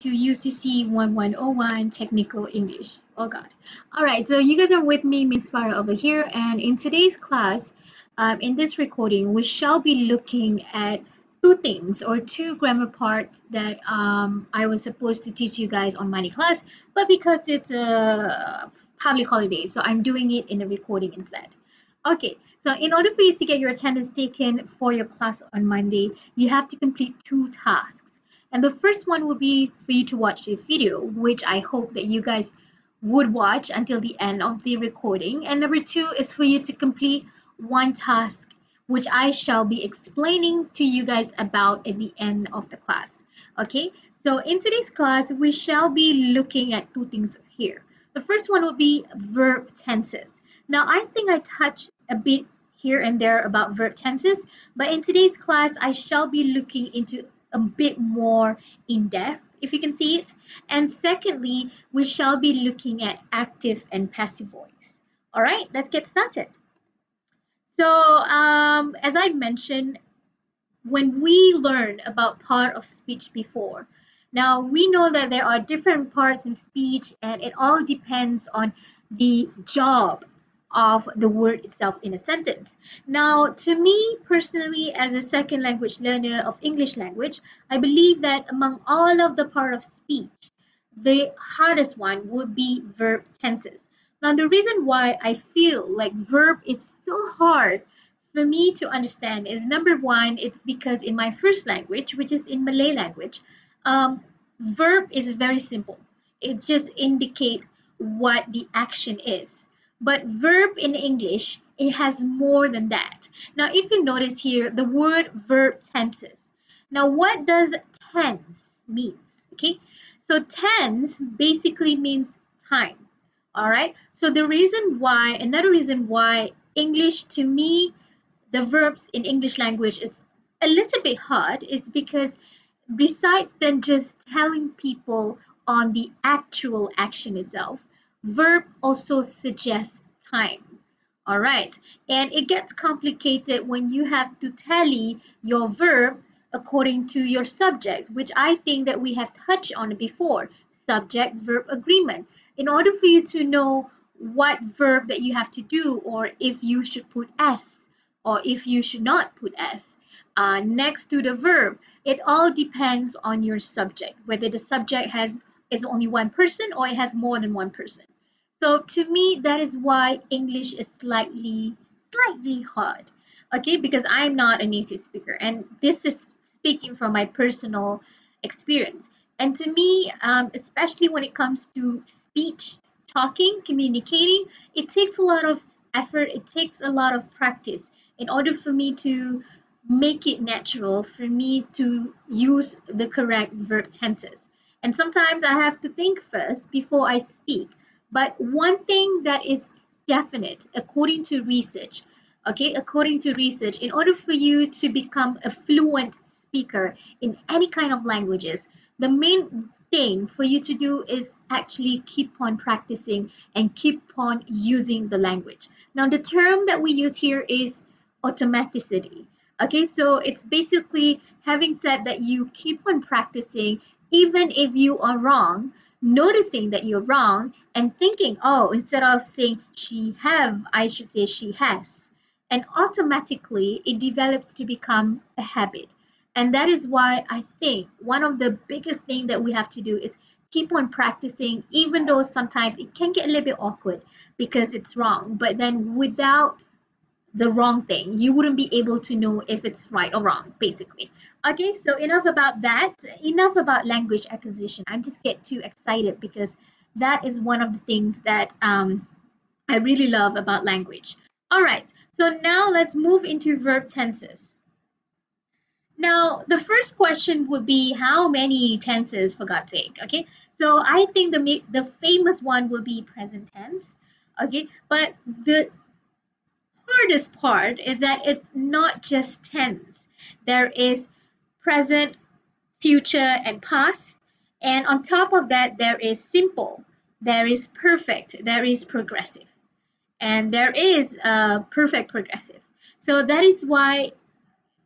to UCC1101 Technical English. Oh God. All right, so you guys are with me, Miss Farah over here, and in today's class, in this recording, we shall be looking at two things or two grammar parts that I was supposed to teach you guys on Monday class, but because it's a public holiday, so I'm doing it in a recording instead. Okay, so in order for you to get your attendance taken for your class on Monday, you have to complete two tasks. And the first one will be for you to watch this video, which I hope that you guys would watch until the end of the recording. And number two is for you to complete one task, which I shall be explaining to you guys about at the end of the class. Okay, so in today's class, we shall be looking at two things here. The first one will be verb tenses. Now, I think I touched a bit here and there about verb tenses, but in today's class, I shall be looking into a bit more in depth, if you can see it. And secondly, we shall be looking at active and passive voice. All right, let's get started. So, as I mentioned, when we learn about part of speech before, now we know that there are different parts in speech, and it all depends on the job of the word itself in a sentence. Now, to me personally, as a second language learner of English language, I believe that among all of the part of speech, the hardest one would be verb tenses. Now, the reason why I feel like verb is so hard for me to understand is number one, it's because in my first language, which is in Malay language, verb is very simple. It just indicate what the action is. But verb in English, it has more than that. Now, if you notice here, the word verb tenses. Now, what does tense mean? Okay, so tense basically means time. All right. So another reason why English to me, the verbs in English language is a little bit hard is because besides than just telling people on the actual action itself, verb also suggests time. All right. And it gets complicated when you have to tally your verb according to your subject, which I think that we have touched on before, subject verb agreement. In order for you to know what verb that you have to do, or if you should put s, or if you should not put s next to the verb, it all depends on your subject, whether the subject is only one person or it has more than one person. So to me, that is why English is slightly hard. Okay, because I'm not a native speaker, and this is speaking from my personal experience. And to me, especially when it comes to speech, talking, communicating, it takes a lot of effort. It takes a lot of practice in order for me to make it natural for me to use the correct verb tenses. And sometimes I have to think first before I speak. But one thing that is definite, according to research, in order for you to become a fluent speaker in any kind of languages, the main thing for you to do is actually keep on practicing and keep on using the language. Now, the term that we use here is automaticity. Okay, so it's basically having said that you keep on practicing even if you are wrong, noticing that you're wrong and thinking, oh, instead of saying she have, I should say she has. And automatically it develops to become a habit. And that is why I think one of the biggest things that we have to do is keep on practicing, even though sometimes it can get a little bit awkward because it's wrong. But then without the wrong thing, you wouldn't be able to know if it's right or wrong, basically. Okay, so enough about that. Enough about language acquisition. I just get too excited because that is one of the things that I really love about language. All right, so now let's move into verb tenses. Now, the first question would be how many tenses, for God's sake? Okay, so I think the famous one will be present tense. Okay, but the hardest part is that it's not just tense. There is present, future, and past. And on top of that, there is simple, there is perfect, there is progressive, and there is perfect progressive. So that is why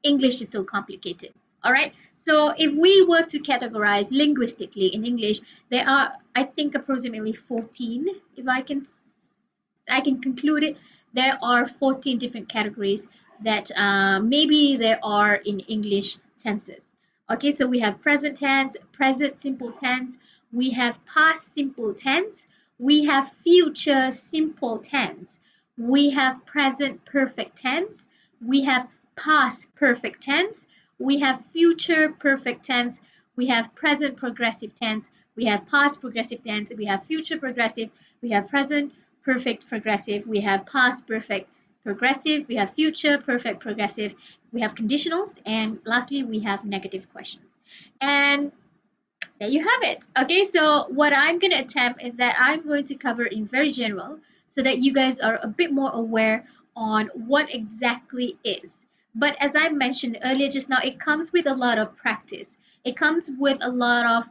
English is so complicated. All right. So if we were to categorize linguistically in English, there are, I think, approximately 14. If I can conclude it, there are 14 different categories that maybe there are in English tenses. Okay, so we have present tense, present simple tense, we have past simple tense, we have future simple tense, we have present perfect tense, we have past perfect tense, we have future perfect tense, we have present progressive tense, we have past progressive tense, we have future progressive, we have present perfect progressive, we have past perfect progressive, we have future perfect progressive, we have conditionals, and lastly, we have negative questions. And there you have it. Okay, so what I'm going to attempt is that I'm going to cover in very general so that you guys are a bit more aware on what exactly is. But as I mentioned earlier just now, it comes with a lot of practice. It comes with a lot of,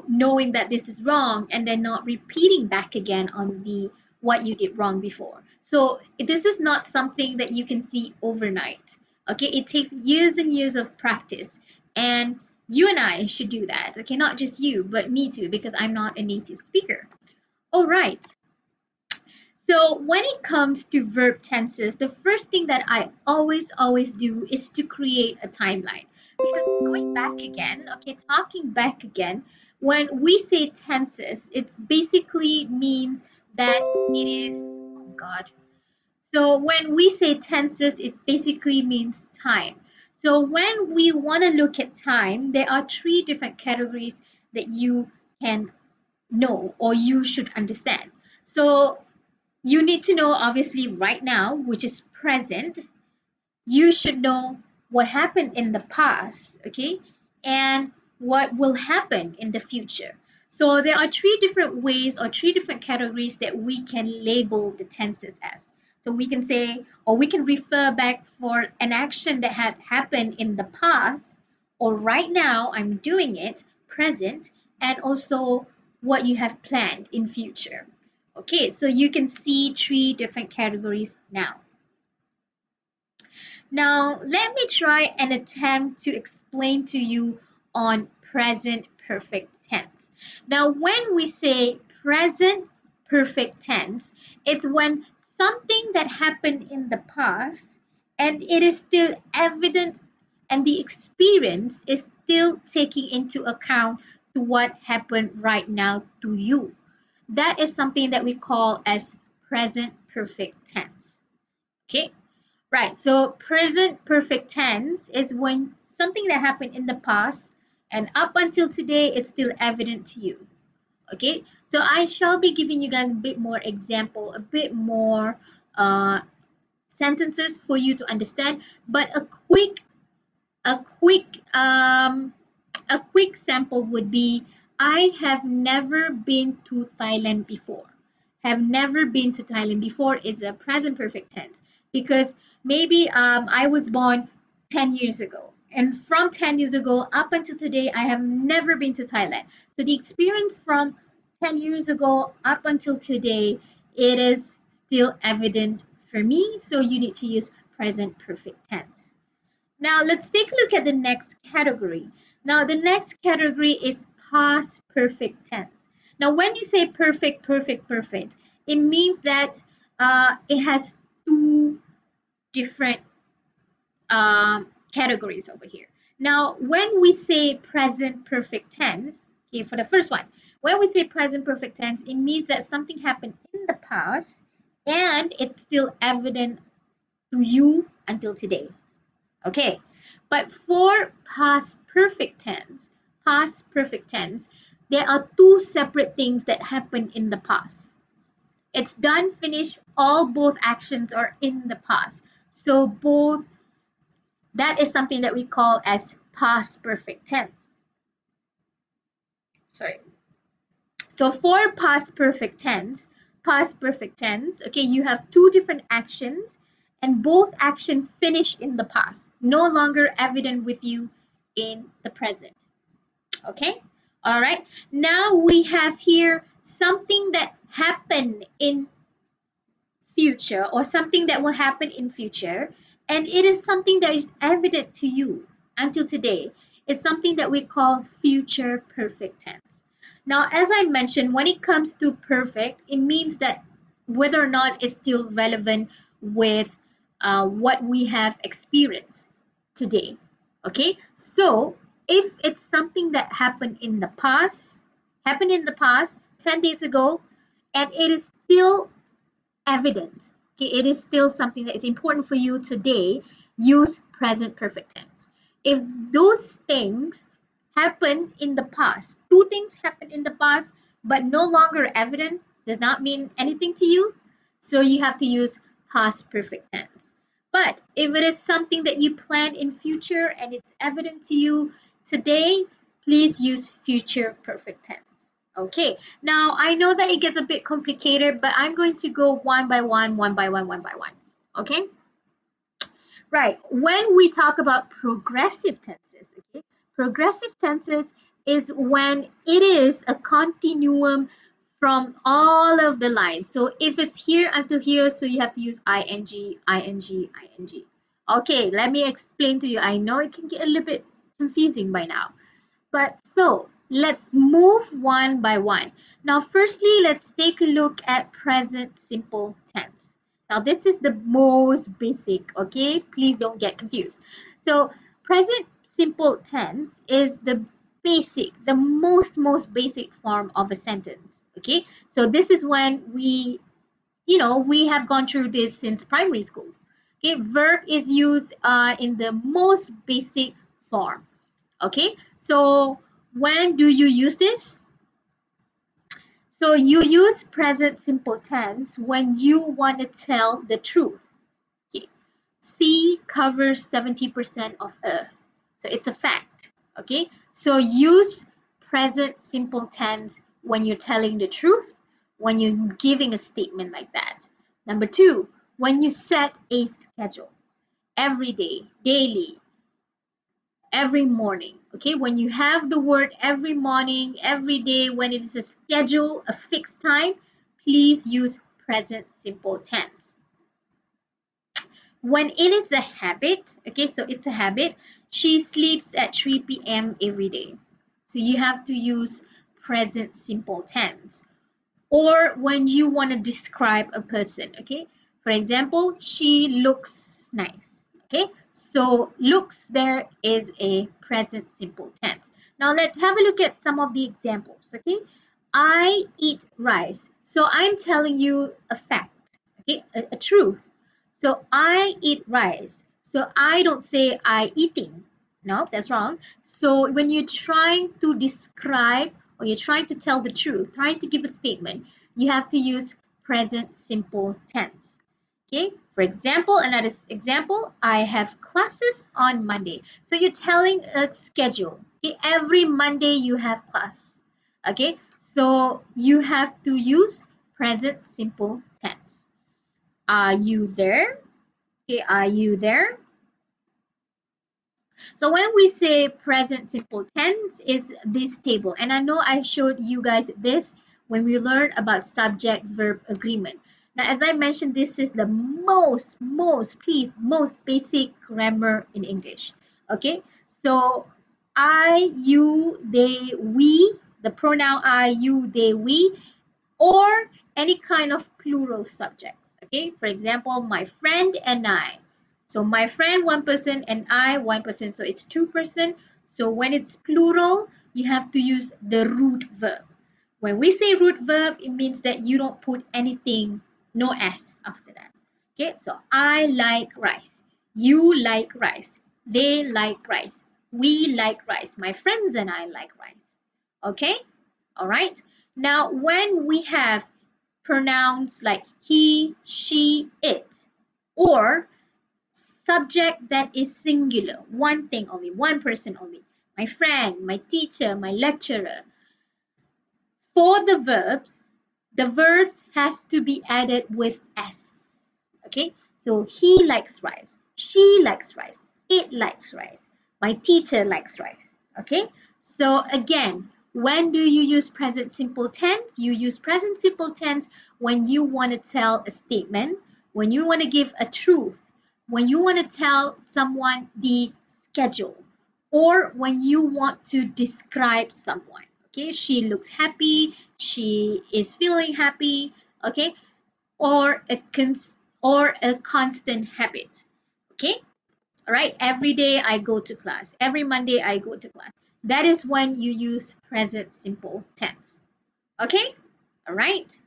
knowing that this is wrong and then not repeating back again on the what you did wrong before. So this is not something that you can see overnight. Okay, it takes years and years of practice. And you and I should do that. Okay, not just you, but me too, because I'm not a native speaker. All right. So when it comes to verb tenses, the first thing that I always do is to create a timeline. Because going back again, okay, talking back again, when we say tenses, it basically means that it is, oh God. So when we say tenses, it basically means time. So when we want to look at time, there are three different categories that you can know or you should understand. So you need to know obviously right now, which is present. You should know what happened in the past, okay, and what will happen in the future. So there are three different ways or three different categories that we can label the tenses as. So we can say, or we can refer back for an action that had happened in the past, or right now I'm doing it, present, and also what you have planned in future. Okay, so you can see three different categories now. Now, let me try and attempt to explain to you on present perfect tense. Now, when we say present perfect tense, it's when something that happened in the past and it is still evident and the experience is still taking into account to what happened right now to you. That is something that we call as present perfect tense. Okay? Right, so present perfect tense is when something that happened in the past and up until today it's still evident to you. Okay, so I shall be giving you guys a bit more example, a bit more sentences for you to understand, but a quick um, a quick sample would be I have never been to Thailand before. Have never been to Thailand before is a present perfect tense because maybe I was born 10 years ago. And from 10 years ago up until today, I have never been to Thailand. So the experience from 10 years ago up until today, it is still evident for me. So you need to use present perfect tense. Now let's take a look at the next category. Now the next category is past perfect tense. Now when you say perfect, perfect, perfect, it means that it has two different categories over here. Now when we say present perfect tense, okay, for the first one, when we say present perfect tense, it means that something happened in the past and it's still evident to you until today. Okay, but for past perfect tense, there are two separate things that happen in the past. It's done, finished, both actions are in the past. So both, that is something that we call as past perfect tense. Sorry. So for past perfect tense, okay, you have two different actions and both actions finish in the past, no longer evident with you in the present. Okay, all right. Now we have here something that happened in future or something that will happen in future, and it is something that is evident to you until today. is something that we call future perfect tense. Now, as I mentioned, when it comes to perfect, it means that whether or not it's still relevant with what we have experienced today. Okay, so if it's something that happened in the past 10 days ago, and it is still evident, okay, it is still something that is important for you today, use present perfect tense. If those things happen in the past, two things happen in the past but no longer evident, does not mean anything to you, so you have to use past perfect tense. But if it is something that you plan in future and it's evident to you today, please use future perfect tense. Okay, now I know that it gets a bit complicated, but I'm going to go one by one, one by one, one by one. Okay, right. When we talk about progressive tenses, okay, progressive tenses is when it is a continuum from all of the lines. So if it's here until here, so you have to use ing, ing, ing. Okay, let me explain to you. I know it can get a little bit confusing by now. But so let's move one by one. Now, firstly, let's take a look at present simple tense. Now, this is the most basic, okay? Please don't get confused. So, present simple tense is the basic, the most basic form of a sentence, okay? So, this is when we have gone through this since primary school. Okay, verb is used in the most basic form. Okay, so when do you use this? So you use present simple tense when you want to tell the truth. Okay. Sea covers 70% of Earth. So it's a fact. Okay, so use present simple tense when you're telling the truth, when you're giving a statement like that. Number two, when you set a schedule every day, daily, every morning. Okay, when you have the word every morning, every day, when it is a schedule, a fixed time, please use present simple tense. When it is a habit, okay, so it's a habit, she sleeps at 3 p.m. every day. So you have to use present simple tense. Or when you want to describe a person, okay, for example, she looks nice. Okay, so looks there is a present simple tense. Now let's have a look at some of the examples. Okay, I eat rice. So I'm telling you a fact, okay, a truth. So I eat rice. So I don't say I eating. No, that's wrong. So when you're trying to describe or you're trying to tell the truth, trying to give a statement, you have to use present simple tense. Okay, for example, another example, I have classes on Monday. So you're telling a schedule. Okay, every Monday you have class. Okay, so you have to use present simple tense. Are you there? Okay, are you there? So when we say present simple tense, it's this table. And I know I showed you guys this when we learned about subject verb agreement. Now, as I mentioned, this is the most basic grammar in English. Okay, so I, you, they, we, the pronoun I, you, they, we, or any kind of plural subjects. Okay, for example, my friend and I. So my friend, one person, and I, one person. So it's two person. So when it's plural, you have to use the root verb. When we say root verb, it means that you don't put anything, no S after that. Okay, so I like rice. You like rice. They like rice. We like rice. My friends and I like rice. Okay, all right. Now, when we have pronouns like he, she, it, or subject that is singular, one thing only, one person only, my friend, my teacher, my lecturer, for the verbs has to be added with S. Okay, so he likes rice, she likes rice, it likes rice, my teacher likes rice. Okay, so again, when do you use present simple tense? You use present simple tense when you want to tell a statement, when you want to give a truth, when you want to tell someone the schedule, or when you want to describe someone. Okay, she looks happy, she is feeling happy. Okay, or a constant habit. Okay, all right, every day I go to class, every Monday I go to class. That is when you use present simple tense. Okay, all right.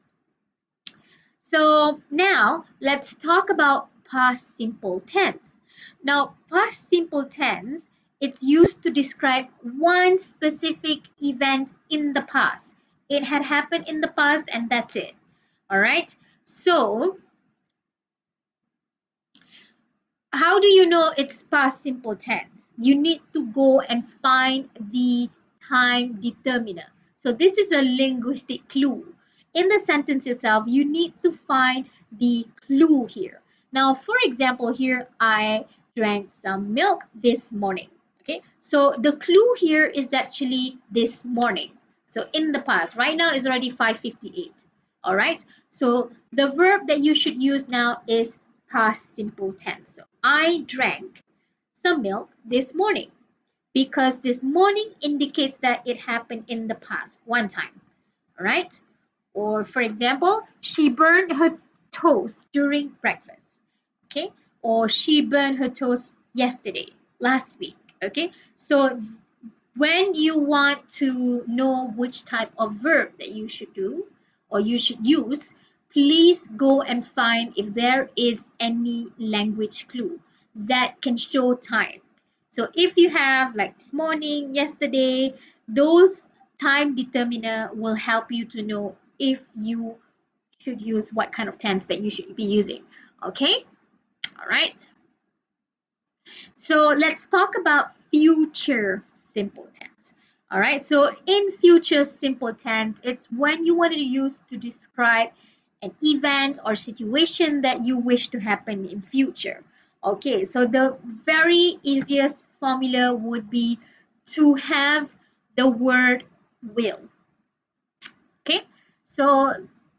So now let's talk about past simple tense. Now, past simple tense, it's used to describe one specific event in the past. It had happened in the past and that's it. All right. So how do you know it's past simple tense? You need to go and find the time determiner. So this is a linguistic clue. In the sentence itself, you need to find the clue here. Now, for example, here I drank some milk this morning. Okay, so the clue here is actually this morning. So in the past, right now is already 5:58. All right, so the verb that you should use now is past simple tense. So I drank some milk this morning because this morning indicates that it happened in the past one time. All right. Or for example, she burned her toast during breakfast. Okay. Or she burned her toast yesterday, last week. Okay. So when you want to know which type of verb that you should do or you should use, please go and find if there is any language clue that can show time. So if you have like this morning, yesterday, those time determiner will help you to know if you should use what kind of tense that you should be using. Okay? All right. So let's talk about future simple tense. All right. So in future simple tense, it's when you want to use to describe an event or situation that you wish to happen in future. Okay. So the very easiest formula would be to have the word will. Okay. So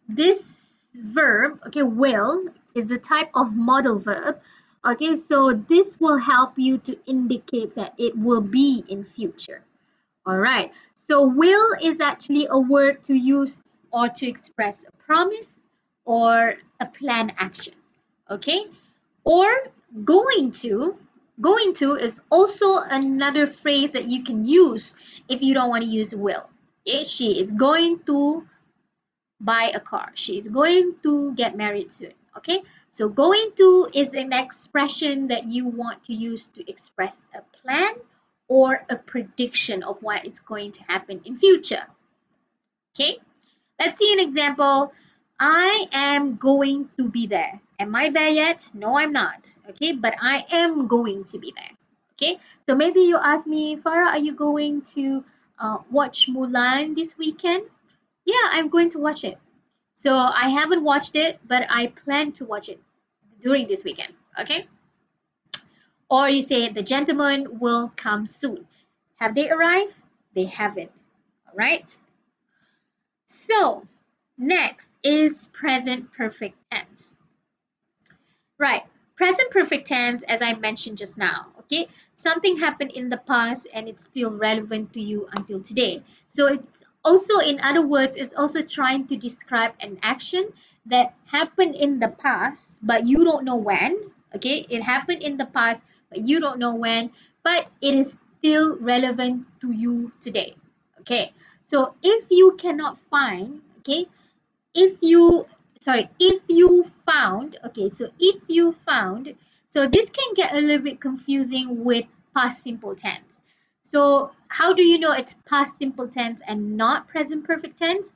this verb, okay, will is a type of modal verb. Okay, so this will help you to indicate that it will be in future. All right, so will is actually a word to use or to express a promise or a planned action. Okay, or going to. Going to is also another phrase that you can use if you don't want to use will. Okay, she is going to buy a car. She is going to get married soon. Okay, so going to is an expression that you want to use to express a plan or a prediction of what is going to happen in future. Okay, let's see an example. I am going to be there. Am I there yet? No, I'm not. Okay, but I am going to be there. Okay, so maybe you ask me, Farah, are you going to watch Mulan this weekend? Yeah, I'm going to watch it. So I haven't watched it, but I plan to watch it during this weekend. Okay? Or you say the gentleman will come soon. Have they arrived? They haven't. All right? So next is present perfect tense. Right. Present perfect tense, as I mentioned just now. Okay? Something happened in the past and it's still relevant to you until today. So it's also, in other words, it's also trying to describe an action that happened in the past, but you don't know when. Okay? It happened in the past, but you don't know when, but it is still relevant to you today. Okay? So if you cannot find, okay, if you if you found, okay, so if you found, so this can get a little bit confusing with past simple tense. So how do you know it's past simple tense and not present perfect tense?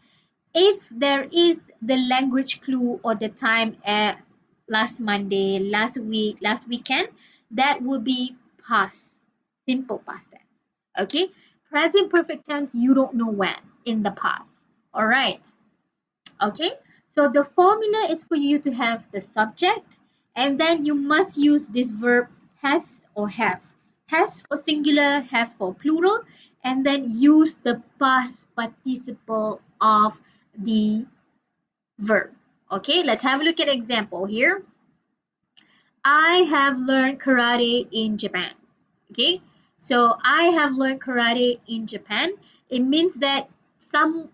If there is the language clue or the time at last Monday, last week, last weekend, that would be past simple past tense. Okay, present perfect tense, you don't know when in the past. All right. Okay, so the formula is for you to have the subject and then you must use this verb has or have. Has for singular, have for plural, and then use the past participle of the verb. Okay, let's have a look at example here. I have learned karate in Japan. Okay, So I have learned karate in Japan. It means that some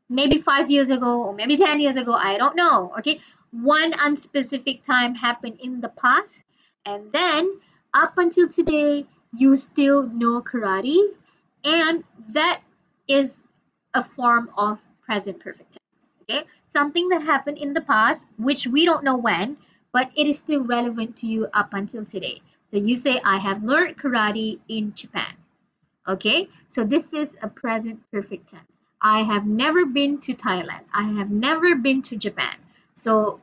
maybe 5 years ago or maybe 10 years ago, I don't know. Okay, one unspecific time happened in the past, and then up until today, you still know karate, and that is a form of present perfect tense. Okay, something that happened in the past, which we don't know when, but it is still relevant to you up until today. So you say, I have learned karate in Japan. Okay, so this is a present perfect tense. I have never been to Thailand. I have never been to Japan. So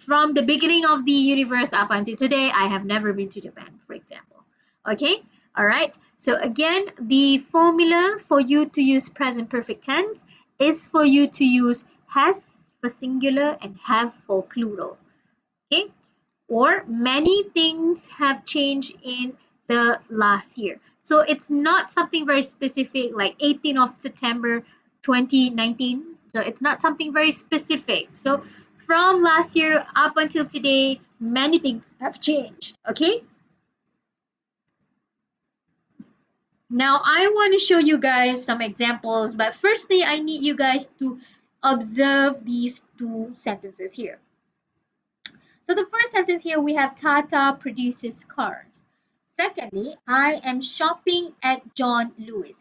from the beginning of the universe up until today, I have never been to Japan, for example. Okay, all right. So again, the formula for you to use present perfect tense is for you to use has for singular and have for plural. Okay, or many things have changed in the last year. So it's not something very specific like 18th of September 2019. So it's not something very specific. So from last year up until today, many things have changed. Okay. Now I want to show you guys some examples, but firstly, I need you guys to observe these two sentences here. So the first sentence here, we have Tata produces cars. Secondly, I am shopping at John Lewis.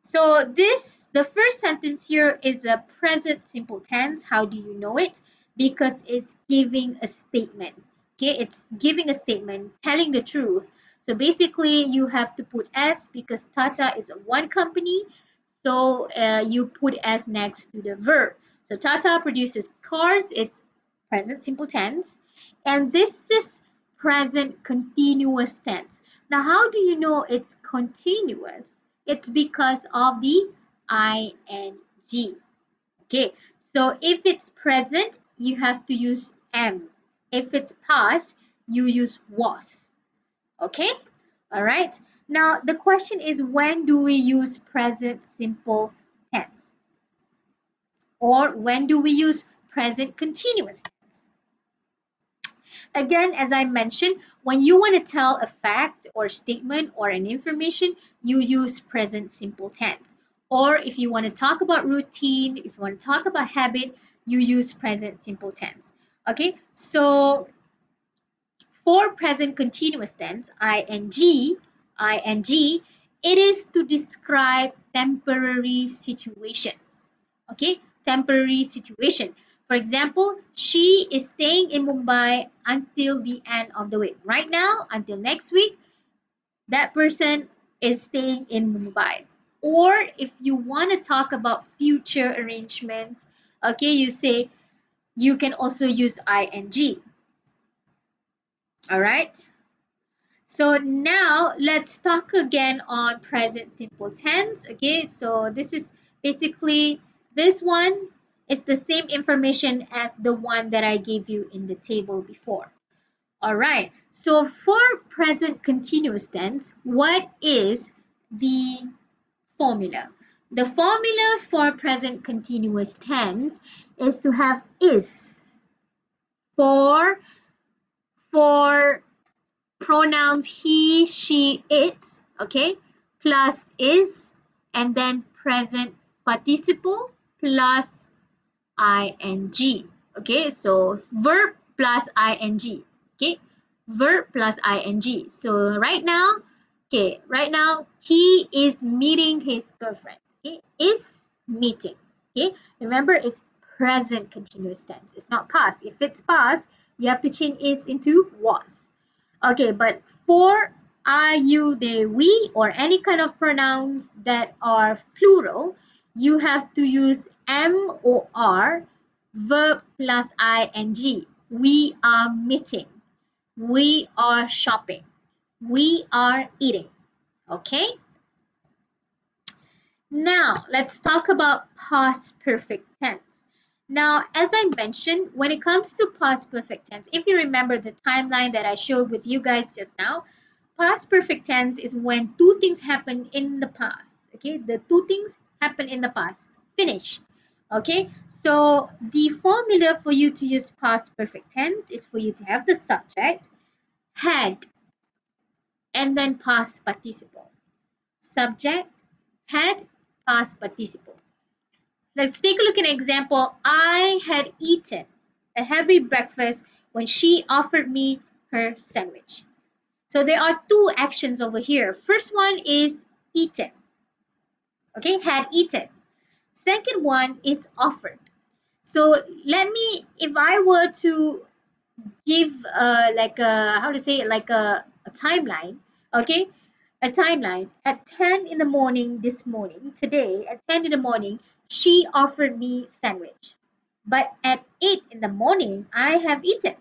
So the first sentence here is a present simple tense. How do you know it? Because it's giving a statement. Okay, it's giving a statement, telling the truth. So basically, you have to put S because Tata is a one company. So you put S next to the verb. So Tata produces cars. It's present simple tense. And this is present continuous tense. Now, how do you know it's continuous? It's because of the ing. Okay, so if it's present, you have to use am. If it's past, you use was. Okay, all right. Now, the question is, when do we use present simple tense? Or when do we use present continuous tense? Again, as I mentioned, when you want to tell a fact or statement or an information, you use present simple tense. Or if you want to talk about routine, if you want to talk about habit, you use present simple tense. Okay, so for present continuous tense, ing, it is to describe temporary situations. Okay, temporary situation. For example, she is staying in Mumbai until the end of the week. Right now, until next week, that person is staying in Mumbai. Or if you want to talk about future arrangements, okay, you say you can also use ing. All right. So now let's talk again on present simple tense. Okay, so this is basically, this one is the same information as the one that I gave you in the table before. All right, so for present continuous tense, what is the formula? The formula for present continuous tense is to have is for pronouns he, she, it, okay, plus is, and then present participle plus ing. Okay, so verb plus ing. Okay, verb plus ing. So right now, okay, right now he is meeting his girlfriend. Okay, is meeting. Okay, remember it's present continuous tense. It's not past. If it's past, you have to change is into was. Okay, but for are, you, they, we, or any kind of pronouns that are plural, you have to use am or are, verb plus ing. We are meeting. We are shopping. We are eating. Okay? Now, let's talk about past perfect tense. Now, as I mentioned, when it comes to past perfect tense, if you remember the timeline that I showed with you guys just now, past perfect tense is when two things happen in the past. Okay, the two things happen in the past. Finish. Okay, so the formula for you to use past perfect tense is for you to have the subject had. and then past participle. Subject, had, past participle. Let's take a look at an example. I had eaten a heavy breakfast when she offered me her sandwich. So there are two actions over here. First one is eaten. Okay, had eaten. Second one is offered. So let me, if I were to give like a, how to say it, like a timeline, okay, a timeline. At 10 in the morning this morning, today, at 10 in the morning, she offered me sandwich. But at 8 in the morning, I have eaten.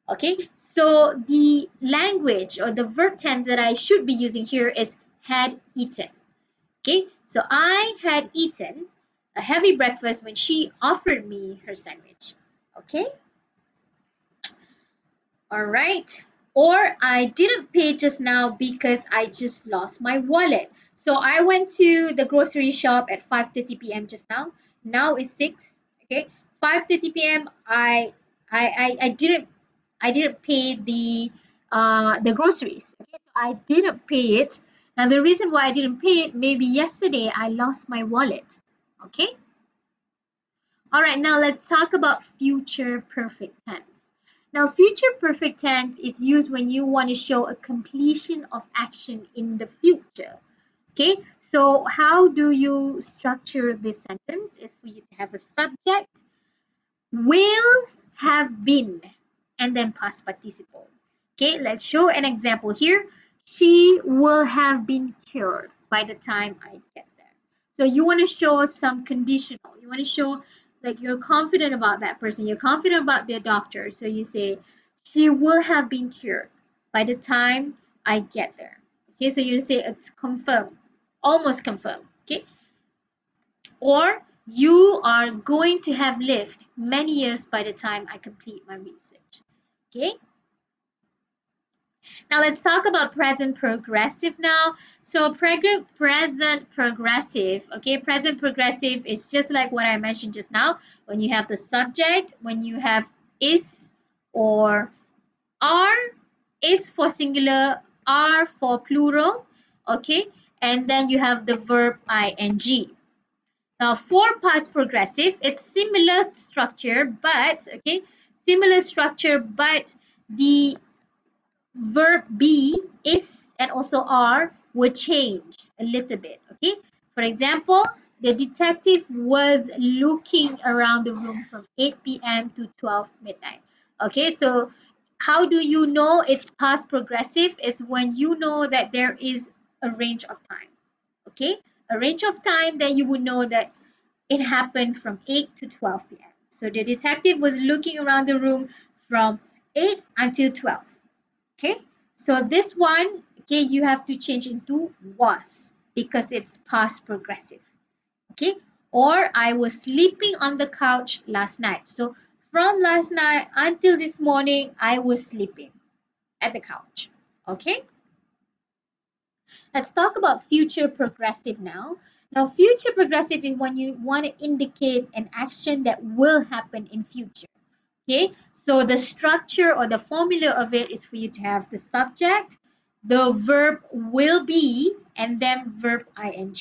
Okay, so the language or the verb tense that I should be using here is had eaten. Okay, so I had eaten a heavy breakfast when she offered me her sandwich. Okay, all right. Or I didn't pay just now because I just lost my wallet. So I went to the grocery shop at 5:30 p.m. just now. Now it's 6. Okay, 5:30 p.m. I didn't pay the groceries. Okay, so I didn't pay it. Now the reason why I didn't pay it, maybe yesterday I lost my wallet. Okay. All right, now let's talk about future perfect tense. Now, future perfect tense is used when you want to show a completion of action in the future. Okay, so how do you structure this sentence? Is for you to have a subject, will, have been, and then past participle. Okay, let's show an example here. She will have been cured by the time I get there. So you want to show some conditional. You want to show like you're confident about that person. You're confident about their doctor. So you say, she will have been cured by the time I get there. Okay, so you say it's confirmed, almost confirmed. Okay, or you are going to have lived many years by the time I complete my research. Okay. Now let's talk about present progressive now. So present progressive, okay, present progressive is just like what I mentioned just now. When you have the subject, when you have is or are, is for singular, are for plural, okay, and then you have the verb ing. Now, for past progressive, it's similar structure, but okay, similar structure, but the verb be, is, and also are would change a little bit. Okay, for example, the detective was looking around the room from 8 p.m. to 12 midnight. Okay, so how do you know it's past progressive? Is when you know that there is a range of time. Okay, a range of time, then you would know that it happened from 8 to 12 p.m. So the detective was looking around the room from 8 until 12. Okay, so this one, okay, you have to change into was because it's past progressive. Okay, or I was sleeping on the couch last night. So from last night until this morning, I was sleeping at the couch. Okay. Let's talk about future progressive now. Now, future progressive is when you want to indicate an action that will happen in future. Okay, so the structure or the formula of it is for you to have the subject, the verb will be, and then verb ing.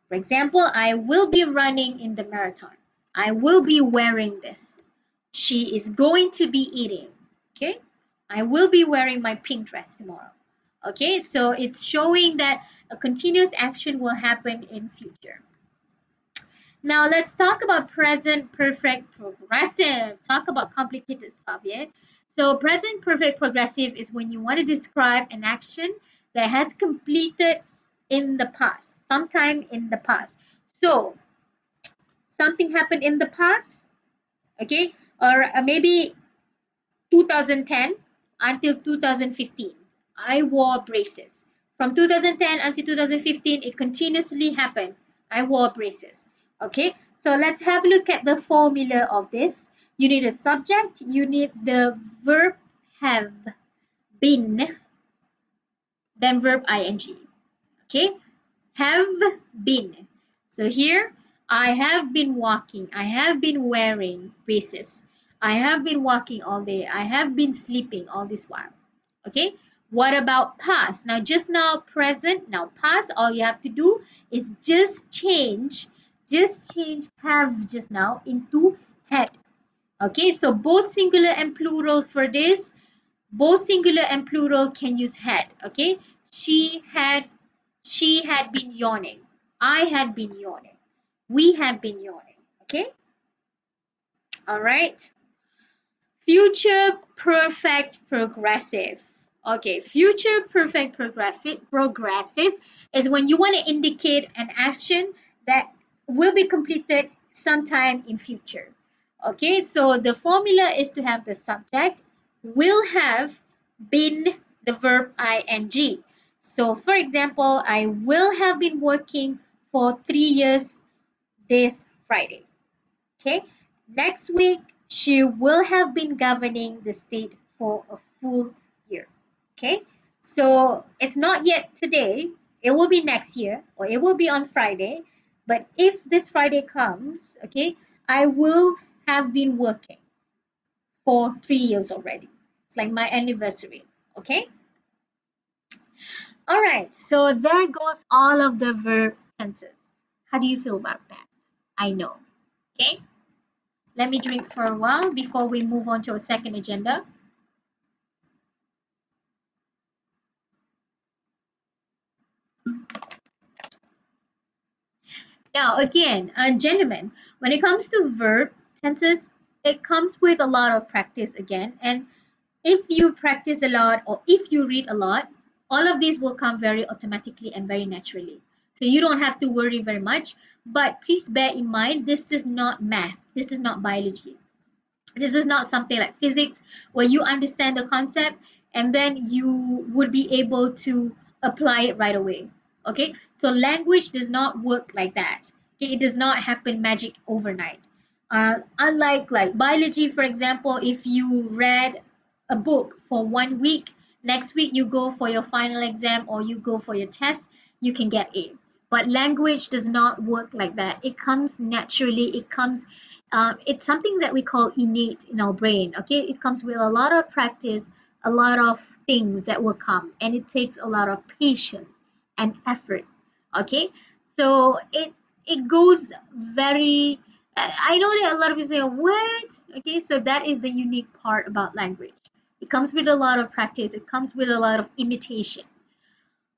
For example, I will be running in the marathon. I will be wearing this. She is going to be eating. Okay, I will be wearing my pink dress tomorrow. Okay, so it's showing that a continuous action will happen in future. Now let's talk about present perfect progressive. Talk about complicated stuff, yeah? So present perfect progressive is when you want to describe an action that has completed in the past, sometime in the past. So something happened in the past, okay? Or maybe 2010 until 2015. I wore braces. From 2010 until 2015, it continuously happened. I wore braces. Okay, so let's have a look at the formula of this. You need a subject, you need the verb have been, then verb ing. Okay, have been. So here, I have been walking. I have been wearing braces. I have been walking all day. I have been sleeping all this while. Okay, What about past? Now, just now present, now past, all you have to do is just change have just now into had. Okay, so both singular and plural for this, both singular and plural can use had. Okay, she had she had been yawning. I had been yawning. We had been yawning. Okay, all right. Future perfect progressive. Okay, future perfect progressive is when you want to indicate an action that will be completed sometime in future. Okay, so the formula is to have the subject will have been the verb ing. So for example, I will have been working for 3 years this Friday. Okay, next week she will have been governing the state for a full year. Okay, so it's not yet today, it will be next year or it will be on Friday. But if this Friday comes, okay, I will have been working for 3 years already. It's like my anniversary. Okay, all right, so there goes all of the verb tenses. How do you feel about that? I know. Okay, let me drink for a while before we move on to our second agenda. Now, again, gentlemen, when it comes to verb tenses, it comes with a lot of practice again. And if you practice a lot or if you read a lot, all of these will come very automatically and very naturally. So you don't have to worry very much. But please bear in mind, this is not math. This is not biology. This is not something like physics where you understand the concept and then you would be able to apply it right away. Okay, so language does not work like that. Okay, it does not happen magic overnight. Unlike like biology, for example, if you read a book for 1 week, next week you go for your final exam or you go for your test, you can get A. But language does not work like that. It comes naturally. It's something that we call innate in our brain. Okay, it comes with a lot of practice, a lot of things that will come, and it takes a lot of patience and effort. Okay, so it goes very. I know that a lot of people say, "What?" Okay, so that is the unique part about language. It comes with a lot of practice. It comes with a lot of imitation.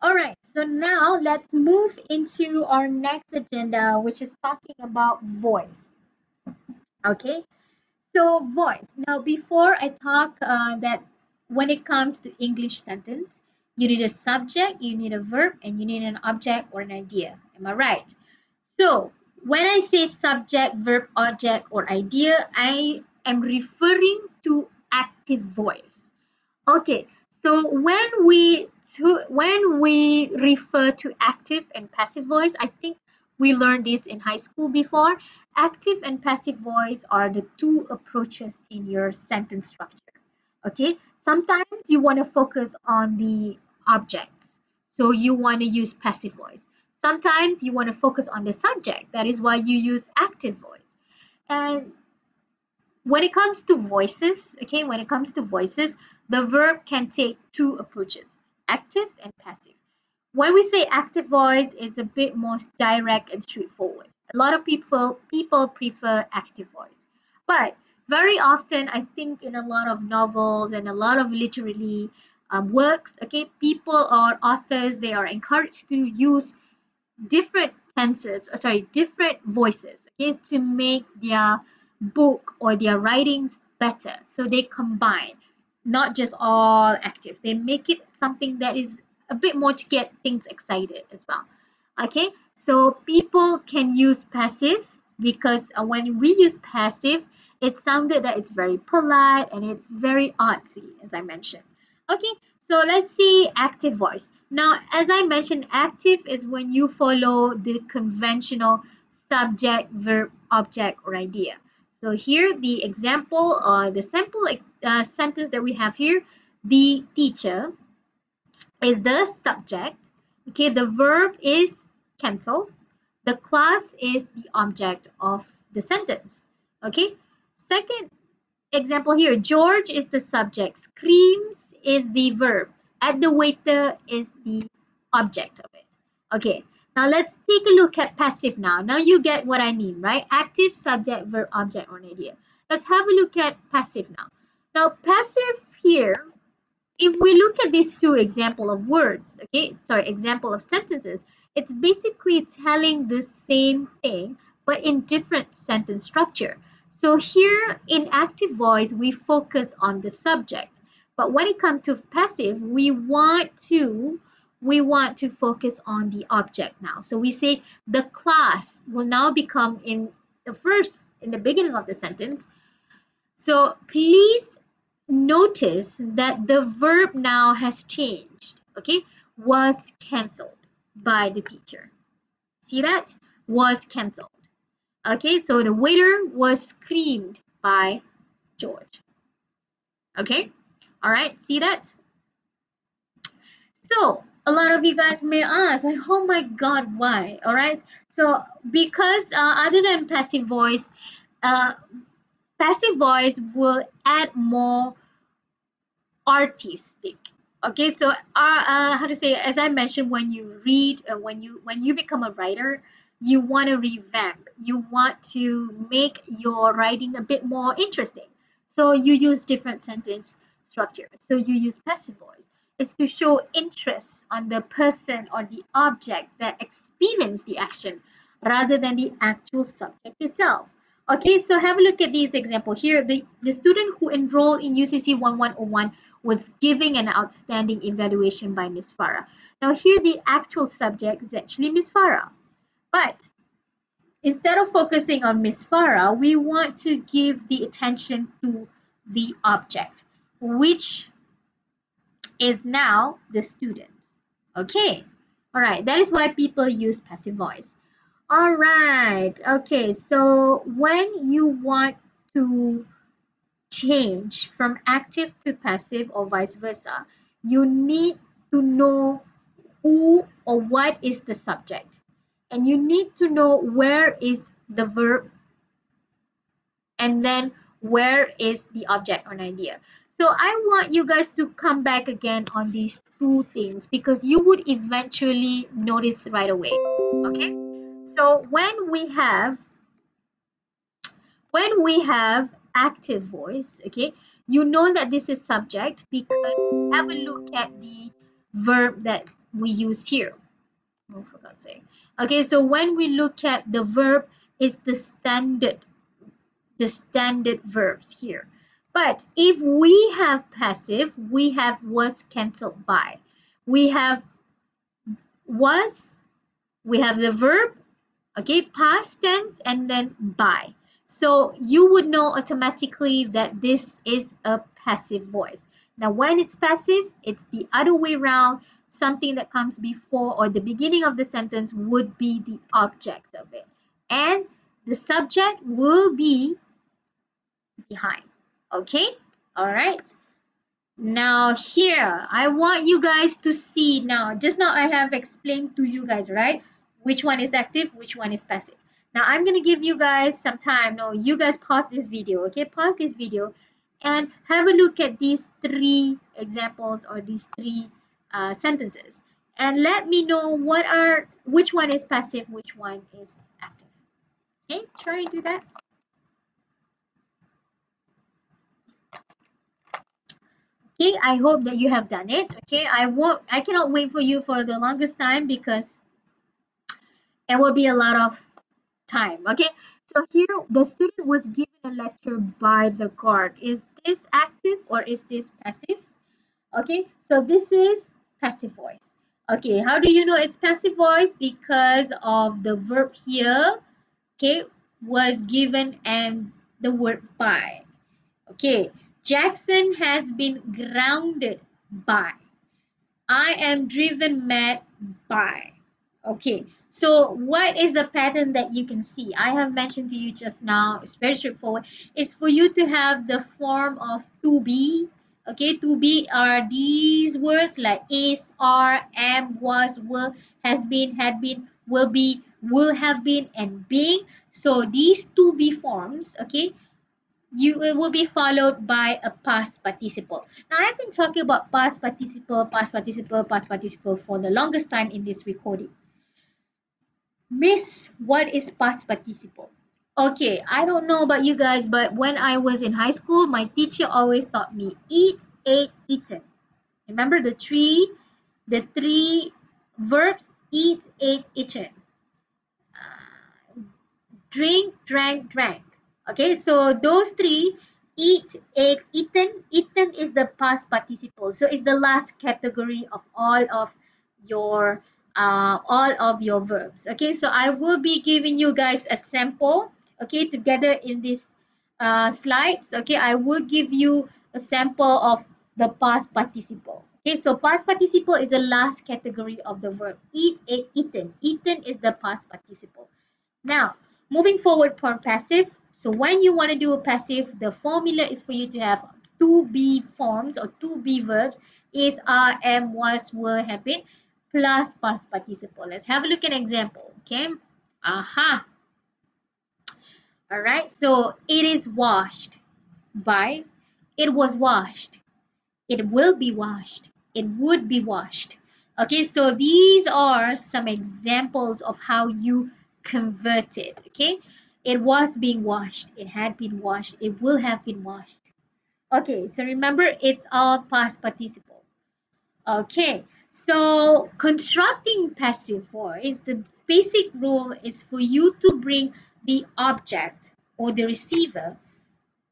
All right, so now let's move into our next agenda, which is talking about voice. Okay, so voice. Now, before I talk that when it comes to English sentence, you need a subject, you need a verb, and you need an object or an idea. Am I right? So, when I say subject, verb, object, or idea, I am referring to active voice. Okay, so when we refer to active and passive voice, I think we learned this in high school before. Active and passive voice are the two approaches in your sentence structure. Okay, sometimes you want to focus on the objects, so you want to use passive voice. Sometimes you want to focus on the subject, that is why you use active voice. And when it comes to voices, okay, when it comes to voices, the verb can take two approaches, active and passive. When we say active voice, it's a bit more direct and straightforward. A lot of people prefer active voice. But very often, I think in a lot of novels and a lot of literary works, okay, people or authors, they are encouraged to use different tenses, different voices, okay, to make their book or their writings better. So they combine, not just all active. They make it something that is a bit more to get things excited as well. Okay, so people can use passive because when we use passive, it sounded that it's very polite and it's very artsy, as I mentioned. Okay, so let's see active voice. Now, as I mentioned, active is when you follow the conventional subject, verb, object, or idea. So here, the example or the sample sentence that we have here, the teacher is the subject. Okay, the verb is cancel. The class is the object of the sentence. Okay, second example here, George is the subject, screams is the verb, At the waiter is the object of it. Okay, now let's take a look at passive now. Now you get what I mean, right? Active, subject, verb, object, or an idea. Let's have a look at passive now. Now passive here, if we look at these two example of words, okay, sorry, example of sentences, it's basically telling the same thing but in different sentence structure. So here in active voice we focus on the subject, but when it comes to passive we want to focus on the object now. So we say the class will now become in the beginning of the sentence. So please notice that the verb now has changed. Okay, was cancelled by the teacher. See that? Was cancelled. Okay, so the waiter was screamed by George. Okay, all right, see that? So a lot of you guys may ask, like, oh my God, why? All right, so because other than uh, passive voice will add more artistic. Okay, so how to say, as I mentioned, when you read, when you become a writer, you want to revamp, you want to make your writing a bit more interesting, so you use different sentence structure. So you use passive voice. It's to show interest on the person or the object that experience the action rather than the actual subject itself. Okay, so have a look at these example here. The student who enrolled in UCC 1101 was giving an outstanding evaluation by Miss Farah. Now here the actual subject is actually Miss Farah. But instead of focusing on Miss Farah, we want to give the attention to the object, which is now the student. Okay. All right. That is why people use passive voice. All right. Okay. So when you want to change from active to passive or vice versa, you need to know who or what is the subject, and you need to know where is the verb, and then where is the object or an idea. So I want you guys to come back again on these two things because you would eventually notice right away. Okay, so when we have active voice, okay, you know that this is subject because have a look at the verb that we use here. Oh, for God's sake. Okay, so when we look at the verb, is the standard verbs here. But if we have passive, we have was cancelled by. We have was, we have the verb, okay, past tense, and then by. So you would know automatically that this is a passive voice. Now when it's passive, it's the other way around. Something that comes before or the beginning of the sentence would be the object of it, and the subject will be behind. Okay, all right. Now here, I want you guys to see now. Just now I have explained to you guys, right? Which one is active, which one is passive. Now I'm going to give you guys some time. No, you guys pause this video, okay? Pause this video and have a look at these three examples or these three sentences. And let me know which one is passive, which one is active. Okay, try and do that. Okay, I hope that you have done it. Okay, I cannot wait for you for the longest time because it will be a lot of time. Okay, so here the student was given a lecture by the guard. Is this active or is this passive? Okay, so this is passive voice. Okay, how do you know it's passive voice? Because of the verb here, okay, was given and the word by. Okay, Jackson has been grounded by. I am driven mad by. Okay, so what is the pattern that you can see? I have mentioned to you just now, it's very straightforward. It's for you to have the form of to be. Okay, to be are these words like is, are, am, was, were, has been, had been, will be, will have been, and being. So these to be forms, okay, it will be followed by a past participle. Now I've been talking about past participle, past participle, past participle for the longest time in this recording. Miss, what is past participle? Okay, I don't know about you guys, but when I was in high school, my teacher always taught me eat, ate, eaten. Remember the three verbs: eat, ate, eaten. Drink, drank, drank. Okay, so those three: eat, ate, eaten. Eaten is the past participle. So it's the last category of all of your verbs. Okay, so I will be giving you guys a sample. Okay, together in this slides. Okay, I will give you a sample of the past participle. Okay, so past participle is the last category of the verb. Eat, ate, eaten. Eaten is the past participle. Now, moving forward for passive. So when you want to do a passive, the formula is for you to have to be forms or to be verbs: is, are, am, was, were, have been, plus past participle. Let's have a look at an example. Okay. Aha. All right. So it is washed by, it was washed, it will be washed, it would be washed. Okay, so these are some examples of how you convert it. Okay, it was being washed, it had been washed, it will have been washed. Okay, so remember, it's all past participle. Okay, so constructing passive voice, the basic rule is for you to bring the object or the receiver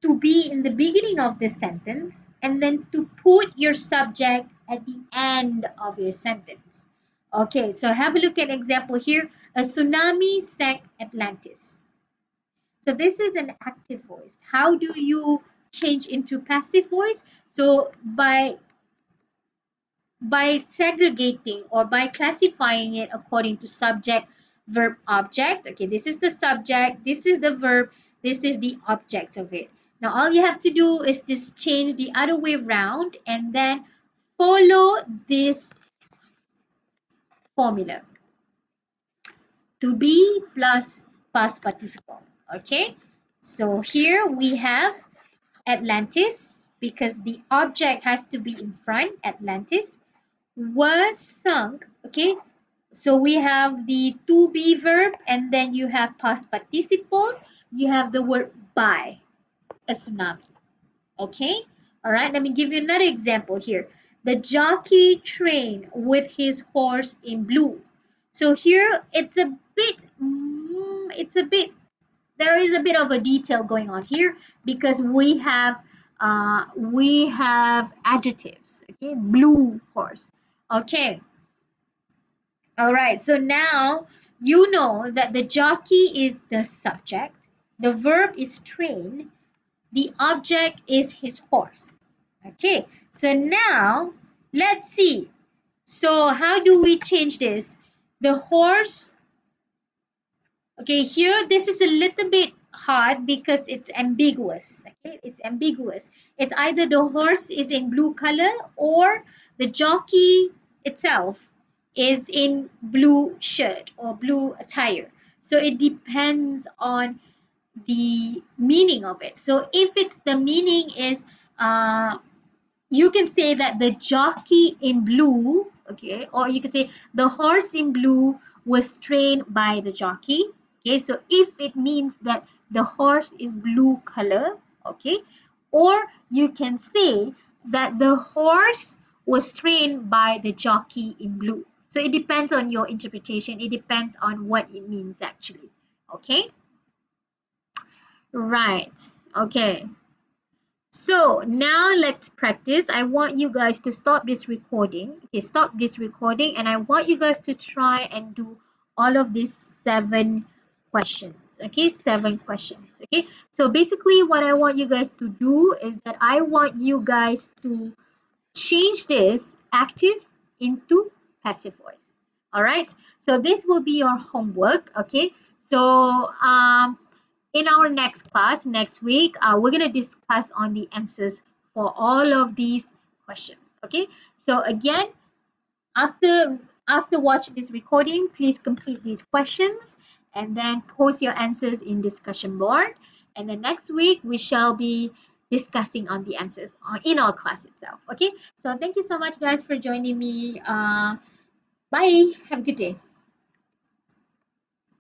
to be in the beginning of the sentence, and then to put your subject at the end of your sentence. Okay, so have a look at example here. A tsunami sank Atlantis. So this is an active voice. How do you change into passive voice? So by segregating or by classifying it according to subject, verb, object. Okay, this is the subject, this is the verb, this is the object of it. Now all you have to do is just change the other way around and then follow this formula: to be plus past participle. Okay, so here we have Atlantis because the object has to be in front. Atlantis was sunk. Okay, so we have the to be verb, and then you have past participle, you have the word by, a tsunami. Okay, all right, let me give you another example here. The jockey trained with his horse in blue. So here it's a bit there is a bit of a detail going on here because we have adjectives. Okay, blue horse. Okay, all right, so now you know that the jockey is the subject, the verb is train, the object is his horse. Okay, so now let's see. So how do we change this? The horse, okay, here this is a little bit hard because it's ambiguous. Okay, it's ambiguous. It's either the horse is in blue color or the jockey itself is in blue shirt or blue attire. So it depends on the meaning of it. So if it's the meaning is you can say that the jockey in blue, okay, or you can say the horse in blue was trained by the jockey. Okay, so if it means that the horse is blue color, okay, or you can say that the horse was trained by the jockey in blue. So it depends on your interpretation, it depends on what it means actually. Okay, right, okay. So now let's practice. I want you guys to stop this recording. Okay, stop this recording, and I want you guys to try and do all of these 7 questions. Okay, 7 questions. Okay, so basically what I want you guys to do is that I want you guys to change this active into passive voice. All right, so this will be your homework. Okay, so in our next class next week, we're going to discuss on the answers for all of these questions. Okay, so again, after watching this recording, please complete these questions and then post your answers in discussion board. and then next week we shall be discussing on the answers in our class itself. Okay, so thank you so much guys for joining me. Bye, have a good day.